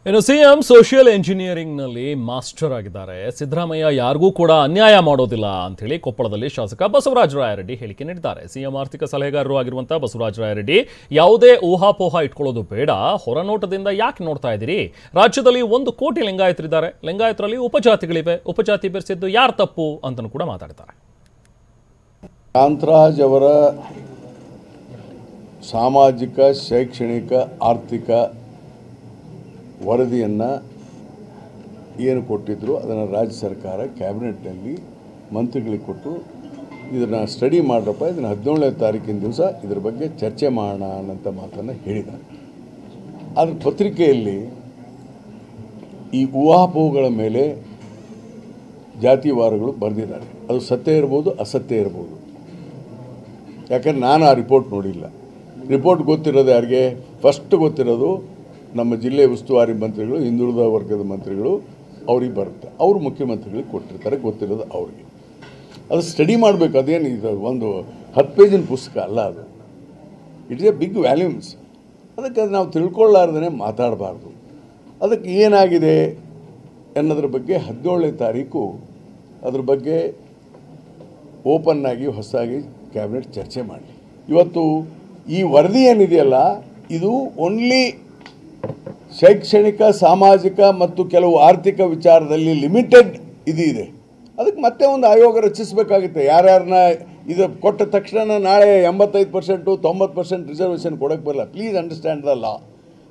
ಇನ್ನು CM social ಎಂಜಿನಿಯರಿಂಗ್ನಲ್ಲಿ master ಆಗಿದ್ದಾರೆ. ಸಿದ್ದರಾಮಯ್ಯ ಯಾರಿಗೂ ಕೂಡ ಅನ್ಯಾಯ ಮಾಡೋದಿಲ್ಲ ಅಂತ ಹೇಳಿ ಕೊಪ್ಪಳದಲ್ಲಿ ಶಾಸಕ ಬಸವರಾಜ ರಾಯರೆಡ್ಡಿ ಹೇಳಿಕೆ ನೀಡಿದ್ದಾರೆ. ಸಿಎಂ ಆರ್ಥಿಕ ಸಲಹೆಗಾರರು ಆಗಿರುವಂತಹ ಬಸವರಾಜ ರಾಯರೆಡ್ಡಿ ಯಾವುದೇ ಊಹಾಪೋಹ ಇಟ್ಕೊಳ್ಳೋದು ಬೇಡ, ಹೊರನೋಟದಿಂದ ಯಾಕೆ ನೋಡ್ತಾ ಇದ್ದೀರಿ? ರಾಜ್ಯದಲ್ಲಿ 1 ಕೋಟಿ ಲಿಂಗಾಯತರಿದ್ದಾರೆ, ಲಿಂಗಾಯತರಲ್ಲಿ ಉಪಜಾತಿಗಳಿವೆ, ಉಪಜಾತಿ ಬೆರೆಸಿದ್ದು ಯಾರು ತಪ್ಪು ಅಂತಲೂ ಕೂಡ ಮಾತಾಡ್ತಾರೆ. ಕಾಂತರಾಜ್ ಅವರ ಸಾಮಾಜಿಕ, ಶೈಕ್ಷಣಿಕ, ಆರ್ಥಿಕ ವರದಿಯನ್ನು ಏನು ಕೊಟ್ಟಿದ್ದರು ಅದನ್ನು ರಾಜ್ಯ ಸರ್ಕಾರ ಕ್ಯಾಬಿನೆಟ್ನಲ್ಲಿ ಮಂತ್ರಿಗಳಿಗೆ ಕೊಟ್ಟು ಇದನ್ನು ಸ್ಟಡಿ ಮಾಡ್ರಪ್ಪ, ಇದನ್ನು 17ನೇ ತಾರೀಕಿನ ದಿವಸ ಇದರ ಬಗ್ಗೆ ಚರ್ಚೆ ಮಾಡೋಣ ಅನ್ನೋಂಥ ಮಾತನ್ನು ಹೇಳಿದ್ದಾರೆ. ಆದರೆ ಪತ್ರಿಕೆಯಲ್ಲಿ ಈ ಊಹಾಪೋಹಗಳ ಮೇಲೆ ಜಾತಿವಾರಗಳು ಬರೆದಿದ್ದಾರೆ. ಅದು ಸತ್ಯ ಇರ್ಬೋದು, ಅಸತ್ಯ ಇರ್ಬೋದು. ಯಾಕಂದರೆ ನಾನು ಆ ರಿಪೋರ್ಟ್ ನೋಡಿಲ್ಲ. ರಿಪೋರ್ಟ್ ಗೊತ್ತಿರೋದು ಯಾರಿಗೆ? ಫಸ್ಟ್ ಗೊತ್ತಿರೋದು ನಮ್ಮ ಜಿಲ್ಲೆ ಉಸ್ತುವಾರಿ ಮಂತ್ರಿಗಳು, ಹಿಂದುಳಿದ ವರ್ಗದ ಮಂತ್ರಿಗಳು, ಅವ್ರಿಗೆ ಬರುತ್ತೆ. ಅವರು ಮುಖ್ಯಮಂತ್ರಿಗಳಿಗೆ ಕೊಟ್ಟಿರ್ತಾರೆ, ಗೊತ್ತಿರೋದು ಅವ್ರಿಗೆ. ಅದು ಸ್ಟಡಿ ಮಾಡಬೇಕು. ಅದೇನು ಇದು ಒಂದು 10 ಪೇಜಿನ ಪುಸ್ತಕ ಅಲ್ಲ, ಅದು ಇಟ್ಸ್ ಎ ಬಿಗ್ ವ್ಯಾಲ್ಯೂಮ್ಸ್. ಅದಕ್ಕೆ ಅದು ನಾವು ತಿಳ್ಕೊಳ್ಳಾರ್ದೇ ಮಾತಾಡಬಾರ್ದು. ಅದಕ್ಕೆ ಏನಾಗಿದೆ ಅನ್ನೋದ್ರ ಬಗ್ಗೆ 17ನೇ ತಾರೀಕು ಅದ್ರ ಬಗ್ಗೆ ಓಪನ್ನಾಗಿ ಹೊಸದಾಗಿ ಕ್ಯಾಬಿನೆಟ್ ಚರ್ಚೆ ಮಾಡಲಿ. ಇವತ್ತು ಈ ವರದಿ ಏನಿದೆಯಲ್ಲ, ಇದು ಓನ್ಲಿ ಶೈಕ್ಷಣಿಕ, ಸಾಮಾಜಿಕ ಮತ್ತು ಕೆಲವು ಆರ್ಥಿಕ ವಿಚಾರದಲ್ಲಿ ಲಿಮಿಟೆಡ್ ಇದೆ. ಅದಕ್ಕೆ ಮತ್ತೆ ಒಂದು ಆಯೋಗ ರಚಿಸಬೇಕಾಗುತ್ತೆ. ಯಾರ್ಯಾರನ್ನ ಇದು ಕೊಟ್ಟ ತಕ್ಷಣ ನಾಳೆ 85%, 90% ರಿಸರ್ವೇಷನ್ ಕೊಡೋಕ್ಕೆ ಬರಲ್ಲ. Please understand the law.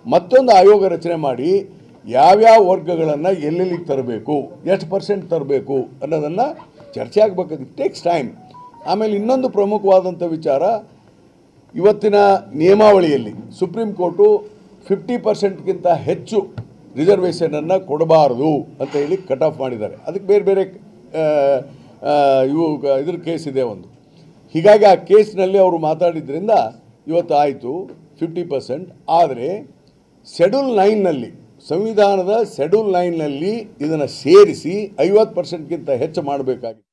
ಮತ್ತೊಂದು ಆಯೋಗ ರಚನೆ ಮಾಡಿ ಯಾವ್ಯಾವ ವರ್ಗಗಳನ್ನು ಎಲ್ಲೆಲ್ಲಿಗೆ ತರಬೇಕು, ಎಷ್ಟು % ತರಬೇಕು ಅನ್ನೋದನ್ನು ಚರ್ಚೆ ಆಗಬೇಕು. It takes time. ಆಮೇಲೆ ಇನ್ನೊಂದು ಪ್ರಮುಖವಾದಂಥ ವಿಚಾರ, ಇವತ್ತಿನ ನಿಯಮಾವಳಿಯಲ್ಲಿ ಸುಪ್ರೀಂ ಕೋರ್ಟು 50%ಗಿಂತ ಹೆಚ್ಚು ರಿಸರ್ವೇಷನನ್ನು ಕೊಡಬಾರ್ದು ಅಂತ ಹೇಳಿ ಕಟ್ ಆಫ್ ಮಾಡಿದ್ದಾರೆ. ಅದಕ್ಕೆ ಬೇರೆ ಬೇರೆ ಇದ್ರ ಕೇಸ್ ಇದೆ ಒಂದು. ಹೀಗಾಗಿ ಆ ಕೇಸ್ನಲ್ಲಿ ಅವರು ಮಾತಾಡಿದ್ರಿಂದ ಇವತ್ತು ಆಯಿತು 50%. ಆದರೆ ಶೆಡ್ಯೂಲ್ 9ನಲ್ಲಿ, ಸಂವಿಧಾನದ ಶೆಡ್ಯೂಲ್ 9ನಲ್ಲಿ ಇದನ್ನು ಸೇರಿಸಿ 50%ಗಿಂತ ಹೆಚ್ಚು ಮಾಡಬೇಕಾಗಿದೆ.